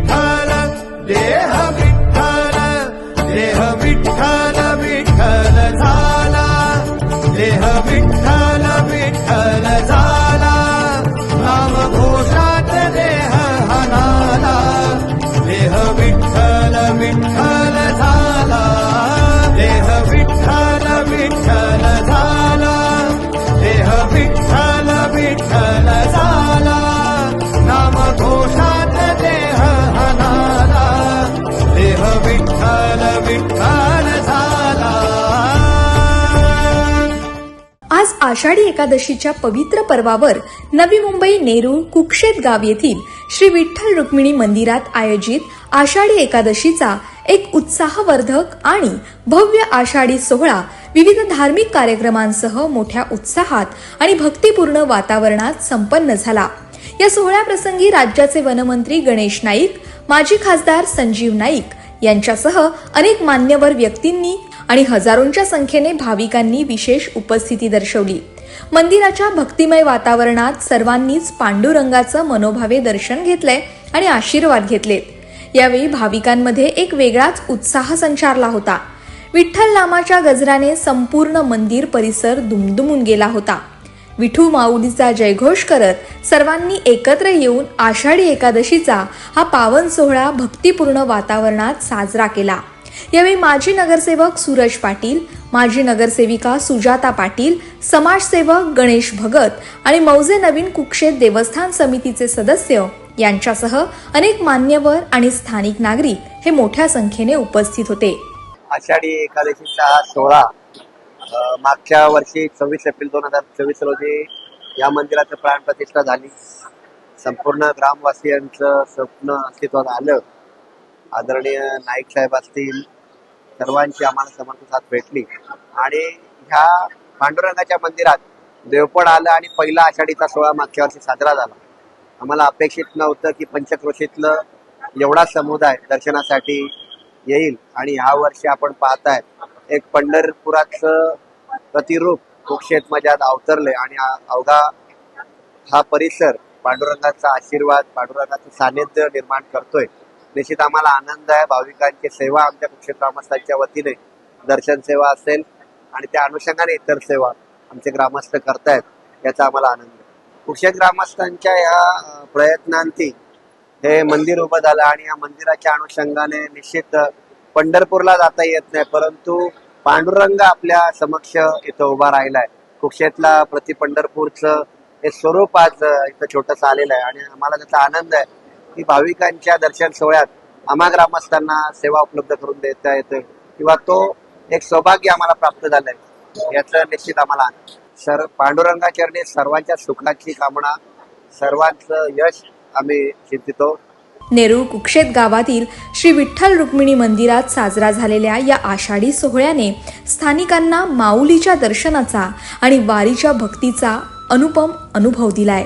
विठ्ठल देह विठ्ठल देह विठ्ठल विठ्ठल झाला देह विठ्ठल विठ्ठल झाला नाम घोषात देह हनाला देह विठ्ठल विठ्ठल झाला देह विठ्ठल विठ्ठल झाला देह विठ्ठल विठ्ठल झाला नाम घोषात देह हनाला देह विठ्ठल विठ्ठल झाला। आज आषाढी एकादशीच्या पवित्र पर्वावर नवी मुंबई नेरूळ कुक्षेत गाव येथील श्री विठ्ठल रुक्मिणी मंदिरात आयोजित आषाढी एकादशीचा एक उत्साहवर्धक आणि भव्य आषाढी सोहळा विविध धार्मिक कार्यक्रमांसह मोठ्या उत्साहात आणि भक्तिपूर्ण वातावरणात संपन्न झाला। या सोहळ्याप्रसंगी राज्याचे वनमंत्री गणेश नाईक, माजी खासदार संजीव नाईक यांच्यासह अनेक मान्यवर व्यक्तींनी आणि हजारोंच्या संख्येने भाविकांनी विशेष उपस्थिती दर्शवली। मंदिराच्या भक्तिमय वातावरणात सर्वांनीच पांडुरंगाचं मनोभावे दर्शन घेतले आणि आशीर्वाद घेतलेत। यावेळी भाविकांमध्ये एक वेगळाच उत्साह संचारला होता। विठ्ठल नामाच्या गजराने संपूर्ण मंदिर परिसर दुमदुमून गेला होता। विठू माऊलीचा जयघोष करत सर्वांनी एकत्र येऊन आषाढी एकादशीचा हा पावन सोहळा भक्तिपूर्ण वातावरणात साजरा केला। यावेळी माजी नगरसेवक सूरज पाटील, माजी नगरसेविका सुजाता पाटील, समाजसेवक गणेश भगत आणि मौजे नवीन कुक्षेत देवस्थान समितीचे सदस्य यांच्यासह अनेक मान्यवर आणि स्थानिक नागरिक हे मोठ्या संख्येने उपस्थित होते। आषाढी एकादशीचा हा सोहळा मागच्या वर्षी 26 एप्रिल 2024 रोजी या मंदिराचं प्राणप्रतिष्ठा झाली। संपूर्ण ग्रामवासियांचं स्वप्न अस्तित्वात आलं। आदरणीय नाईक साहेब असतील, सर्वांची आम्हाला समर्थ साथ भेटली आणि ह्या पांडुरंगाच्या मंदिरात देवपण आलं आणि पहिला आषाढीचा सोहळा मागच्या वर्षी साजरा झाला। आम्हाला अपेक्षित नव्हतं की पंचक्रोशीतलं एवढा समुदाय दर्शनासाठी येईल आणि ह्या वर्षी आपण पाहताय एक पंढरपुराचं प्रतिरूप कुक्षेत मजात अवतरले आणि अवघा हा परिसर पांडुरंगाचा आशीर्वाद, पांडुरंगाचं सानिध्य निर्माण करतोय। निश्चित आम्हाला आनंद आहे। भाविकांची सेवा आमच्या कुक्षेत ग्रामस्थांच्या वतीने दर्शन सेवा असेल आणि त्या अनुषंगाने इतर सेवा आमचे ग्रामस्थ करतायत, याचा आम्हाला आनंद आहे। कुक्षेत ग्रामस्थांच्या या प्रयत्नांती हे मंदिर उभं झालं आणि या मंदिराच्या अनुषंगाने निश्चित पंढरपूरला जाता येत नाही, परंतु पांडुरंग आपल्या समक्ष इथं उभा राहिलाय। कुक्षेतला प्रति पंढरपूरचं हे स्वरूप आज इथं छोटंसं आलेलं आहे आणि आम्हाला त्याचा आनंद आहे की भाविकांच्या दर्शन सोहळ्यात आम्हा ग्रामस्थांना सेवा उपलब्ध करून देता येते किंवा तो एक सौभाग्य आम्हाला प्राप्त झालंय, याचं निश्चित आम्हाला आनंद। पांडुरंगाचरणी सर्वांच्या सुखाची कामना, सर्वांचं यश आम्ही चिंतितो। नेरूळ कुक्षेत गावातील श्री विठ्ठल रुक्मिणी मंदिरात साजरा झालेल्या या आषाढी सोहळ्याने स्थानिकांना माऊलीच्या दर्शनाचा आणि वारीच्या भक्तीचा अनुपम अनुभव दिलाय।